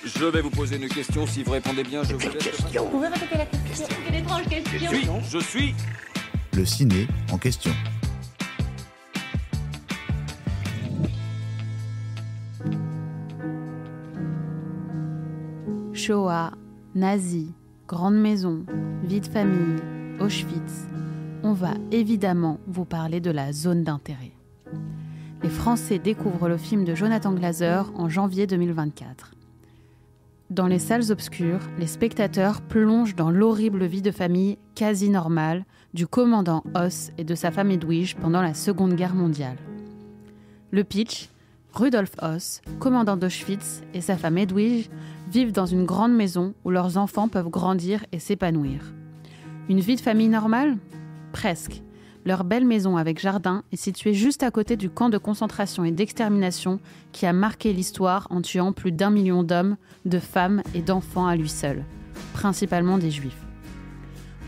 Je vais vous poser une question. Si vous répondez bien, je vous laisse. Vous pouvez répéter la question? C'est une étrange question. Je suis. Le ciné en question. Shoah, nazis, grande maison, vie de famille, Auschwitz. On va évidemment vous parler de la zone d'intérêt. Les Français découvrent le film de Jonathan Glazer en janvier 2024. Dans les salles obscures, les spectateurs plongent dans l'horrible vie de famille quasi normale du commandant Oss et de sa femme Edwige pendant la Seconde Guerre mondiale. Le pitch, Rudolf Oss, commandant d'Auschwitz, et sa femme Edwige vivent dans une grande maison où leurs enfants peuvent grandir et s'épanouir. Une vie de famille normale ? Presque. Leur belle maison avec jardin est située juste à côté du camp de concentration et d'extermination qui a marqué l'histoire en tuant plus d'1 million d'hommes, de femmes et d'enfants à lui seul, principalement des juifs.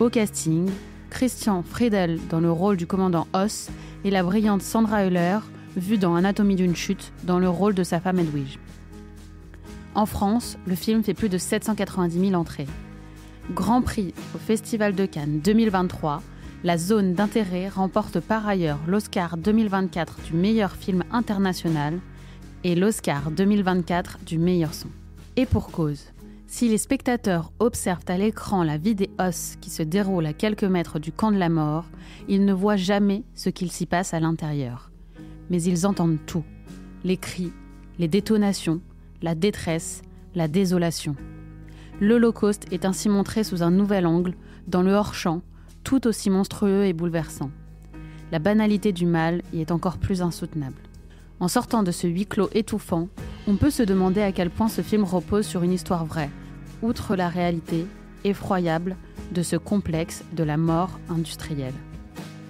Au casting, Christian Friedel dans le rôle du commandant Oss et la brillante Sandra Hüller, vue dans Anatomie d'une chute, dans le rôle de sa femme Edwige. En France, le film fait plus de 790 000 entrées. Grand prix au Festival de Cannes 2023, la zone d'intérêt remporte par ailleurs l'Oscar 2024 du meilleur film international et l'Oscar 2024 du meilleur son. Et pour cause, si les spectateurs observent à l'écran la vie des Oss qui se déroule à quelques mètres du camp de la mort, ils ne voient jamais ce qu'il s'y passe à l'intérieur. Mais ils entendent tout, les cris, les détonations, la détresse, la désolation. L'Holocauste est ainsi montré sous un nouvel angle, dans le hors-champ, tout aussi monstrueux et bouleversant. La banalité du mal y est encore plus insoutenable. En sortant de ce huis clos étouffant, on peut se demander à quel point ce film repose sur une histoire vraie, outre la réalité, effroyable, de ce complexe de la mort industrielle.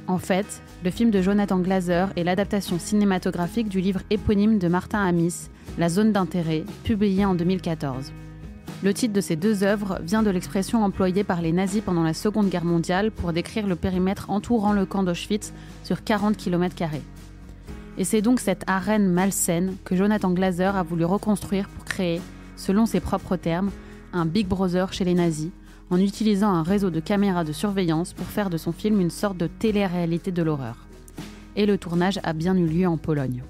En fait, le film de Jonathan Glazer est l'adaptation cinématographique du livre éponyme de Martin Amis, La zone d'intérêt, publié en 2014. Le titre de ces deux œuvres vient de l'expression employée par les nazis pendant la Seconde Guerre mondiale pour décrire le périmètre entourant le camp d'Auschwitz sur 40 km². Et c'est donc cette arène malsaine que Jonathan Glazer a voulu reconstruire pour créer, selon ses propres termes, un Big Brother chez les nazis, en utilisant un réseau de caméras de surveillance pour faire de son film une sorte de télé-réalité de l'horreur. Et le tournage a bien eu lieu en Pologne.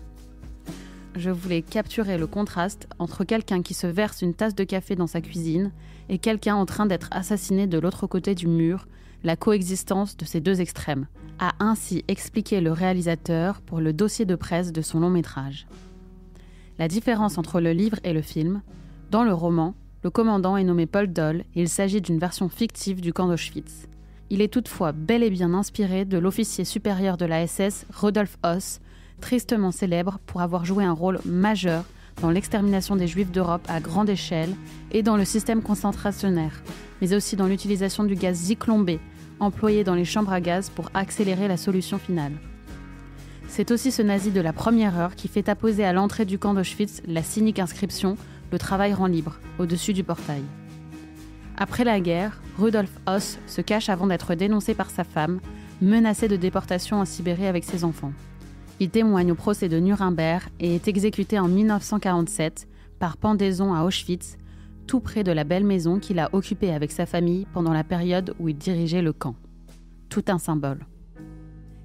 Je voulais capturer le contraste entre quelqu'un qui se verse une tasse de café dans sa cuisine et quelqu'un en train d'être assassiné de l'autre côté du mur, la coexistence de ces deux extrêmes, a ainsi expliqué le réalisateur pour le dossier de presse de son long métrage. La différence entre le livre et le film, dans le roman, le commandant est nommé Paul Doll et il s'agit d'une version fictive du camp d'Auschwitz. Il est toutefois bel et bien inspiré de l'officier supérieur de la SS Rudolf Oss, tristement célèbre pour avoir joué un rôle majeur dans l'extermination des Juifs d'Europe à grande échelle et dans le système concentrationnaire, mais aussi dans l'utilisation du gaz Zyklon B, employé dans les chambres à gaz pour accélérer la solution finale. C'est aussi ce nazi de la première heure qui fait apposer à l'entrée du camp d'Auschwitz la cynique inscription « Le travail rend libre » au-dessus du portail. Après la guerre, Rudolf Oss se cache avant d'être dénoncé par sa femme, menacé de déportation en Sibérie avec ses enfants. Il témoigne au procès de Nuremberg et est exécuté en 1947 par pendaison à Auschwitz, tout près de la belle maison qu'il a occupée avec sa famille pendant la période où il dirigeait le camp. Tout un symbole.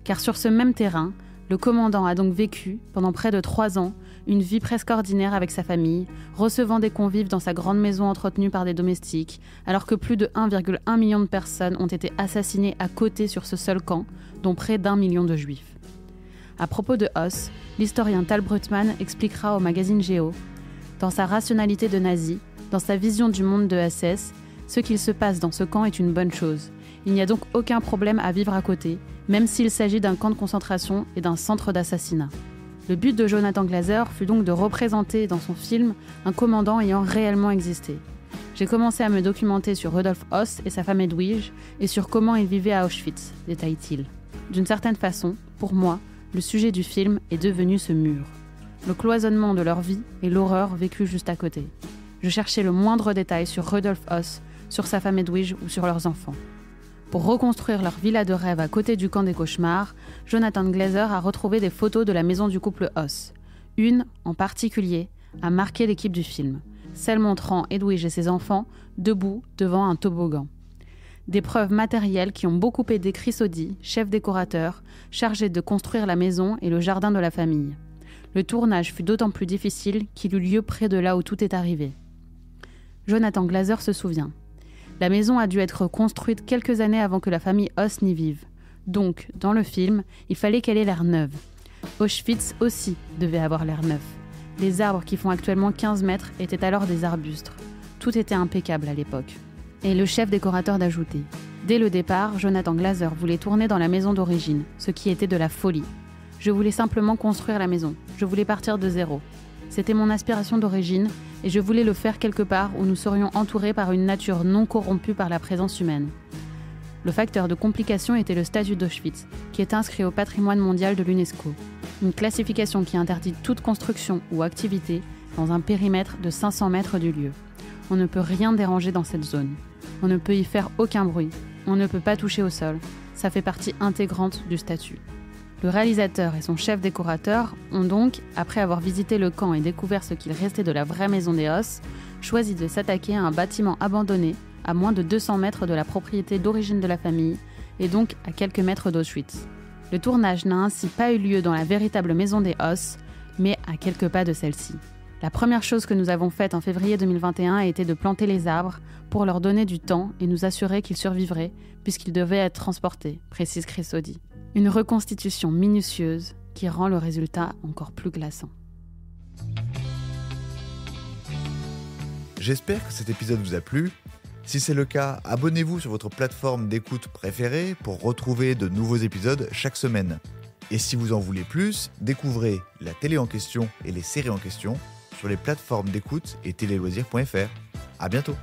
Car sur ce même terrain, le commandant a donc vécu, pendant près de 3 ans, une vie presque ordinaire avec sa famille, recevant des convives dans sa grande maison entretenue par des domestiques, alors que plus de 1,1 million de personnes ont été assassinées à côté sur ce seul camp, dont près d'1 million de juifs. À propos de Oss, l'historien Tal Brutman expliquera au magazine Géo, dans sa rationalité de nazi, dans sa vision du monde de SS, ce qu'il se passe dans ce camp est une bonne chose. Il n'y a donc aucun problème à vivre à côté, même s'il s'agit d'un camp de concentration et d'un centre d'assassinat. Le but de Jonathan Glazer fut donc de représenter dans son film un commandant ayant réellement existé. J'ai commencé à me documenter sur Rudolf Oss et sa femme Edwige et sur comment ils vivaient à Auschwitz, détaille-t-il. D'une certaine façon, pour moi, le sujet du film est devenu ce mur. Le cloisonnement de leur vie et l'horreur vécue juste à côté. Je cherchais le moindre détail sur Rudolf Oss, sur sa femme Edwige ou sur leurs enfants. Pour reconstruire leur villa de rêve à côté du camp des cauchemars, Jonathan Glazer a retrouvé des photos de la maison du couple Oss. Une, en particulier, a marqué l'équipe du film. celle montrant Edwige et ses enfants debout devant un toboggan. Des preuves matérielles qui ont beaucoup aidé Chris Oddy, chef décorateur, chargé de construire la maison et le jardin de la famille. Le tournage fut d'autant plus difficile qu'il eut lieu près de là où tout est arrivé. Jonathan Glazer se souvient. La maison a dû être construite quelques années avant que la famille Hoss n'y vive. Donc, dans le film, il fallait qu'elle ait l'air neuve. Auschwitz aussi devait avoir l'air neuf. Les arbres qui font actuellement 15 mètres étaient alors des arbustes. Tout était impeccable à l'époque. Et le chef décorateur d'ajouter. Dès le départ, Jonathan Glazer voulait tourner dans la maison d'origine, ce qui était de la folie. Je voulais simplement construire la maison. Je voulais partir de zéro. C'était mon aspiration d'origine et je voulais le faire quelque part où nous serions entourés par une nature non corrompue par la présence humaine. Le facteur de complication était le statut d'Auschwitz, qui est inscrit au patrimoine mondial de l'UNESCO. Une classification qui interdit toute construction ou activité dans un périmètre de 500 mètres du lieu. On ne peut rien déranger dans cette zone. On ne peut y faire aucun bruit. On ne peut pas toucher au sol. Ça fait partie intégrante du statut. Le réalisateur et son chef décorateur ont donc, après avoir visité le camp et découvert ce qu'il restait de la vraie maison des Hoss, choisi de s'attaquer à un bâtiment abandonné à moins de 200 mètres de la propriété d'origine de la famille et donc à quelques mètres d'Auschwitz. Le tournage n'a ainsi pas eu lieu dans la véritable maison des Hoss, mais à quelques pas de celle-ci. La première chose que nous avons faite en février 2021 a été de planter les arbres pour leur donner du temps et nous assurer qu'ils survivraient puisqu'ils devaient être transportés, précise Chris Oddy. Une reconstitution minutieuse qui rend le résultat encore plus glaçant. J'espère que cet épisode vous a plu. Si c'est le cas, abonnez-vous sur votre plateforme d'écoute préférée pour retrouver de nouveaux épisodes chaque semaine. Et si vous en voulez plus, découvrez la télé en question et les séries en question sur les plateformes d'écoute et téléloisirs.fr. À bientôt.